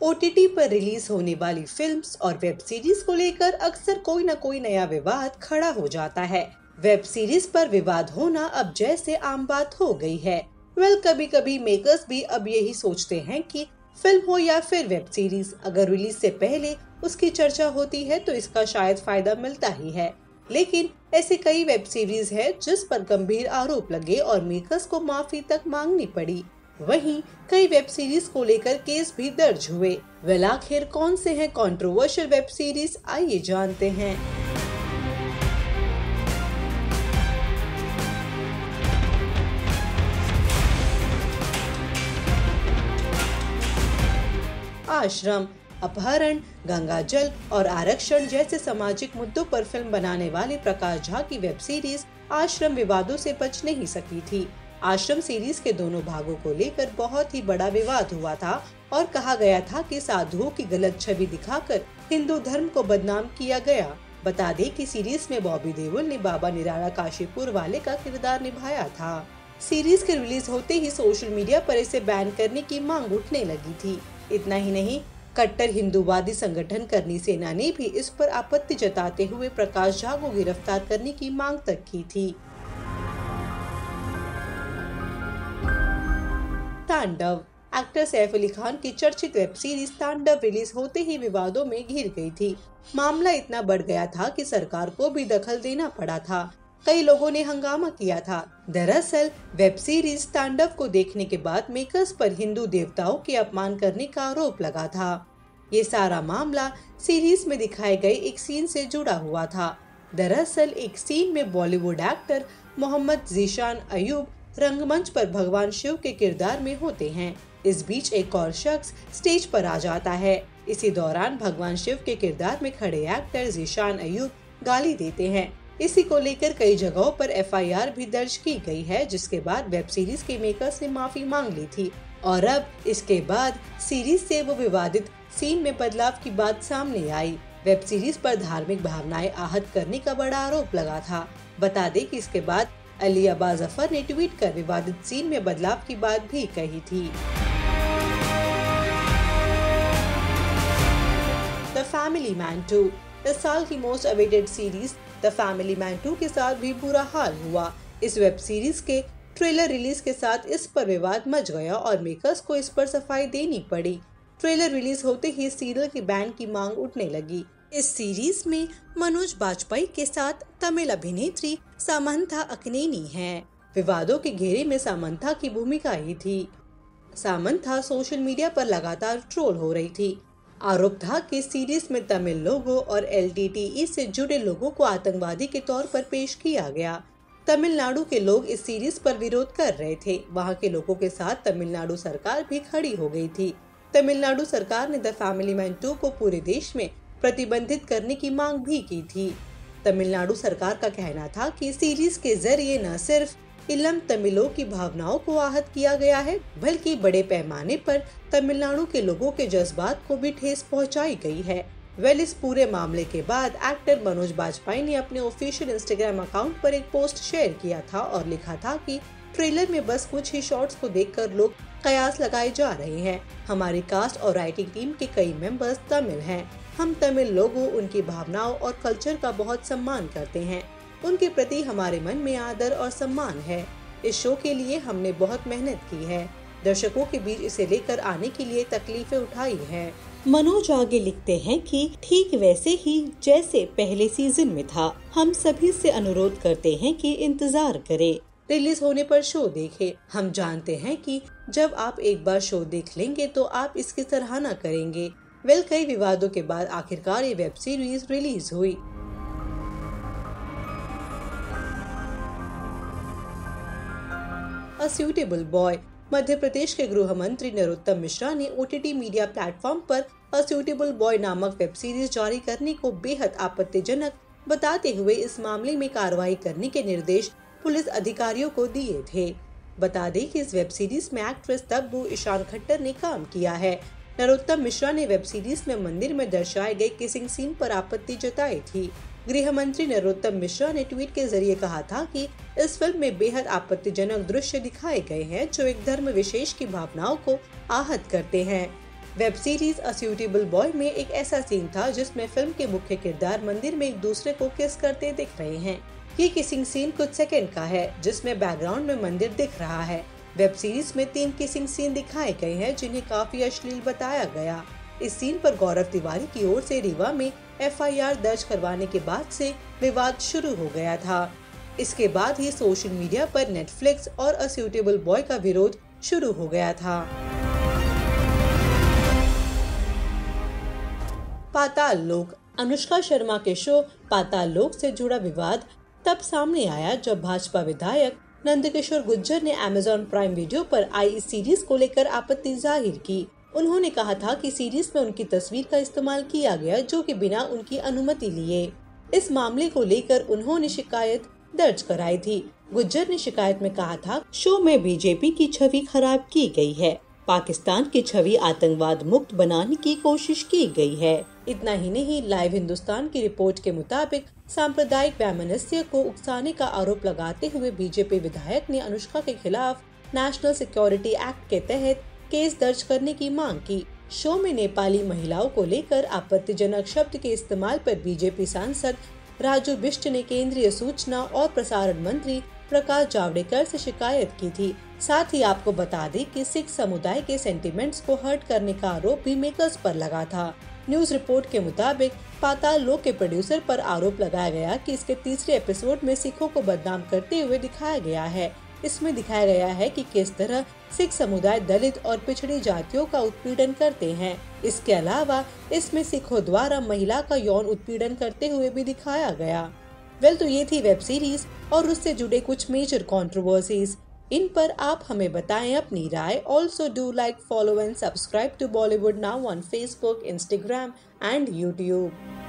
OTT पर release होने वाली फिल्म्स और वेब सीरीज को लेकर अक्सर कोई न कोई नया विवाद खड़ा हो जाता है। वेब सीरीज पर विवाद होना अब जैसे आम बात हो गई है। कभी कभी मेकर्स भी अब यही सोचते हैं कि फिल्म हो या फिर वेब सीरीज, अगर रिलीज से पहले उसकी चर्चा होती है तो इसका शायद फायदा मिलता ही है। लेकिन ऐसे कई वेब सीरीज है जिस पर गंभीर आरोप लगे और मेकर्स को माफी तक मांगनी पड़ी। वहीं कई वेब सीरीज को लेकर केस भी दर्ज हुए। आखिर कौन से हैं कंट्रोवर्शियल वेब सीरीज, आइए जानते हैं। आश्रम, अपहरण, गंगाजल और आरक्षण जैसे सामाजिक मुद्दों पर फिल्म बनाने वाले प्रकाश झा की वेब सीरीज आश्रम विवादों से बच नहीं सकी थी। आश्रम सीरीज के दोनों भागों को लेकर बहुत ही बड़ा विवाद हुआ था और कहा गया था कि साधुओं की गलत छवि दिखाकर हिंदू धर्म को बदनाम किया गया। बता दें कि सीरीज में बॉबी देओल ने बाबा निराला काशीपुर वाले का किरदार निभाया था। सीरीज के रिलीज होते ही सोशल मीडिया पर इसे बैन करने की मांग उठने लगी थी। इतना ही नहीं, कट्टर हिंदूवादी संगठन करनी सेना ने भी इस पर आपत्ति जताते हुए प्रकाश झा को गिरफ्तार करने की मांग तक की थी। तांडव, एक्टर सैफ अली खान की चर्चित वेब सीरीज तांडव रिलीज होते ही विवादों में घिर गई थी। मामला इतना बढ़ गया था कि सरकार को भी दखल देना पड़ा था। कई लोगों ने हंगामा किया था। दरअसल वेब सीरीज तांडव को देखने के बाद मेकर्स पर हिंदू देवताओं के अपमान करने का आरोप लगा था। ये सारा मामला सीरीज में दिखाए गए एक सीन से जुड़ा हुआ था। दरअसल एक सीन में बॉलीवुड एक्टर मोहम्मद जीशान अयूब रंगमंच पर भगवान शिव के किरदार में होते हैं। इस बीच एक और शख्स स्टेज पर आ जाता है। इसी दौरान भगवान शिव के किरदार में खड़े एक्टर जीशान अयूब गाली देते हैं। इसी को लेकर कई जगहों पर एफआईआर भी दर्ज की गई है, जिसके बाद वेब सीरीज के मेकर्स ने माफी मांग ली थी और अब इसके बाद सीरीज से वो विवादित सीन में बदलाव की बात सामने आई। वेब सीरीज पर धार्मिक भावनाएं आहत करने का बड़ा आरोप लगा था। बता दें कि इसके बाद अली अब्बा जफर ने ट्वीट कर विवादित सीन में बदलाव की बात भी कही थी। द फैमिली मैन 2, इस साल की most awaited series the family man 2 के साथ भी बुरा हाल हुआ। इस वेब सीरीज के ट्रेलर रिलीज के साथ इस पर विवाद मच गया और मेकर्स को इस पर सफाई देनी पड़ी। ट्रेलर रिलीज होते ही सीरियल की बैन की मांग उठने लगी। इस सीरीज में मनोज बाजपेयी के साथ तमिल अभिनेत्री सामंथा अक्नेनी हैं। विवादों के घेरे में सामंथा की भूमिका ही थी। सामंथा सोशल मीडिया पर लगातार ट्रोल हो रही थी। आरोप था कि सीरीज में तमिल लोगों और एलटीटीई से जुड़े लोगों को आतंकवादी के तौर पर पेश किया गया। तमिलनाडु के लोग इस सीरीज पर विरोध कर रहे थे। वहां के लोगों के साथ तमिलनाडु सरकार भी खड़ी हो गई थी। तमिलनाडु सरकार ने द फैमिली मैन 2 को पूरे देश में प्रतिबंधित करने की मांग भी की थी। तमिलनाडु सरकार का कहना था कि सीरीज के जरिए न सिर्फ इलम तमिलों की भावनाओं को आहत किया गया है, बल्कि बड़े पैमाने पर तमिलनाडु के लोगों के जज्बात को भी ठेस पहुंचाई गई है। इस पूरे मामले के बाद एक्टर मनोज बाजपेयी ने अपने ऑफिशियल इंस्टाग्राम अकाउंट पर एक पोस्ट शेयर किया था और लिखा था कि ट्रेलर में बस कुछ ही शॉट्स को देखकर लोग कयास लगाए जा रहे हैं। हमारी कास्ट और राइटिंग टीम के कई मेंबर्स तमिल हैं। हम तमिल लोगों, उनकी भावनाओं और कल्चर का बहुत सम्मान करते हैं। उनके प्रति हमारे मन में आदर और सम्मान है। इस शो के लिए हमने बहुत मेहनत की है। दर्शकों के बीच इसे लेकर आने के लिए तकलीफें उठाई हैं। मनोज आगे लिखते हैं कि ठीक वैसे ही जैसे पहले सीजन में था, हम सभी से अनुरोध करते हैं कि इंतजार करें, रिलीज होने पर शो देखें। हम जानते हैं कि जब आप एक बार शो देख लेंगे तो आप इसकी सराहना करेंगे। कई विवादों के बाद आखिरकार ये वेब सीरीज रिलीज हुई। A suitable boy, Madhya Pradesh के गृह मंत्री नरोत्तम मिश्रा ने ओटीटी मीडिया प्लेटफॉर्म पर अ सूटेबल बॉय नामक वेब सीरीज जारी करने को बेहद आपत्तिजनक बताते हुए इस मामले में कार्रवाई करने के निर्देश पुलिस अधिकारियों को दिए थे। बता दें कि इस वेब सीरीज में एक्ट्रेस तब्बू ईशान खट्टर ने काम किया है। नरोत्तम मिश्रा ने वेब सीरीज में मंदिर में दर्शाए गए किसिंग सीन पर आपत्ति जताई थी। गृह मंत्री नरोत्तम मिश्रा ने ट्वीट के जरिए कहा था कि इस फिल्म में बेहद आपत्तिजनक दृश्य दिखाए गए हैं जो एक धर्म विशेष की भावनाओं को आहत करते हैं। Web series a suitable boy में एक ऐसा सीन था जिसमें फिल्म के मुख्य किरदार मंदिर में एक दूसरे को किस करते दिख रहे हैं। ये किसिंग सीन कुछ सेकंड का है जिसमें बैकग्राउंड में मंदिर दिख रहा है। वेब सीरीज में 3 किसिंग सीन दिखाए गए हैं जिन्हें काफी अश्लील बताया गया। इस सीन पर गौरव तिवारी की ओर से रीवा में FIR दर्ज करवाने के बाद से विवाद शुरू हो गया था। इसके बाद ही सोशल मीडिया पर नेटफ्लिक्स और अ सूटेबल बॉय का विरोध शुरू हो गया था। पाताल लोक। अनुष्का शर्मा के शो पाताल लोक से जुड़ा विवाद तब सामने आया जब भाजपा विधायक नंदकिशोर गुर्जर ने Amazon प्राइम वीडियो पर आई इस सीरीज को लेकर आपत्ति जाहिर की। उन्होंने कहा था कि सीरीज में उनकी तस्वीर का इस्तेमाल किया गया जो कि बिना उनकी अनुमति लिए। इस मामले को लेकर उन्होंने शिकायत दर्ज कराई थी। गुर्जर ने शिकायत में कहा था, शो में बीजेपी की छवि खराब की गई है, पाकिस्तान की छवि आतंकवाद मुक्त बनाने की कोशिश की गई है। इतना ही नहीं, लाइव हिंदुस्तान की रिपोर्ट के मुताबिक सांप्रदायिक वैमनस्य को उकसाने का आरोप लगाते हुए बीजेपी विधायक ने अनुष्का के खिलाफ नेशनल सिक्योरिटी एक्ट के तहत केस दर्ज करने की मांग की। शो में नेपाली महिलाओं को लेकर आपत्तिजनक शब्द के इस्तेमाल पर बीजेपी सांसद राजू बिष्ट ने केंद्रीय सूचना और प्रसारण मंत्री प्रकाश जावड़ेकर से शिकायत की थी। साथ ही आपको बता दें कि सिख समुदाय के सेंटिमेंट्स को हर्ट करने का आरोप भी मेकर्स पर लगा था। न्यूज रिपोर्ट के मुताबिक पाताल लोक के प्रोड्यूसर पर आरोप लगाया गया कि इसके तीसरे एपिसोड में सिखों को बदनाम करते हुए दिखाया गया है। इसमें दिखाया गया है कि किस तरह सिख समुदाय दलित और पिछड़ी जातियों का उत्पीड़न करते हैं। इसके अलावा इसमें सिखों द्वारा महिला का यौन उत्पीड़न करते हुए भी दिखाया गया। तो ये थी वेब सीरीज और उससे जुड़े कुछ मेजर कंट्रोवर्सीज। इन पर आप हमें बताएं अपनी राय। Also do like, follow and subscribe to Bollywood now on Facebook, Instagram and YouTube.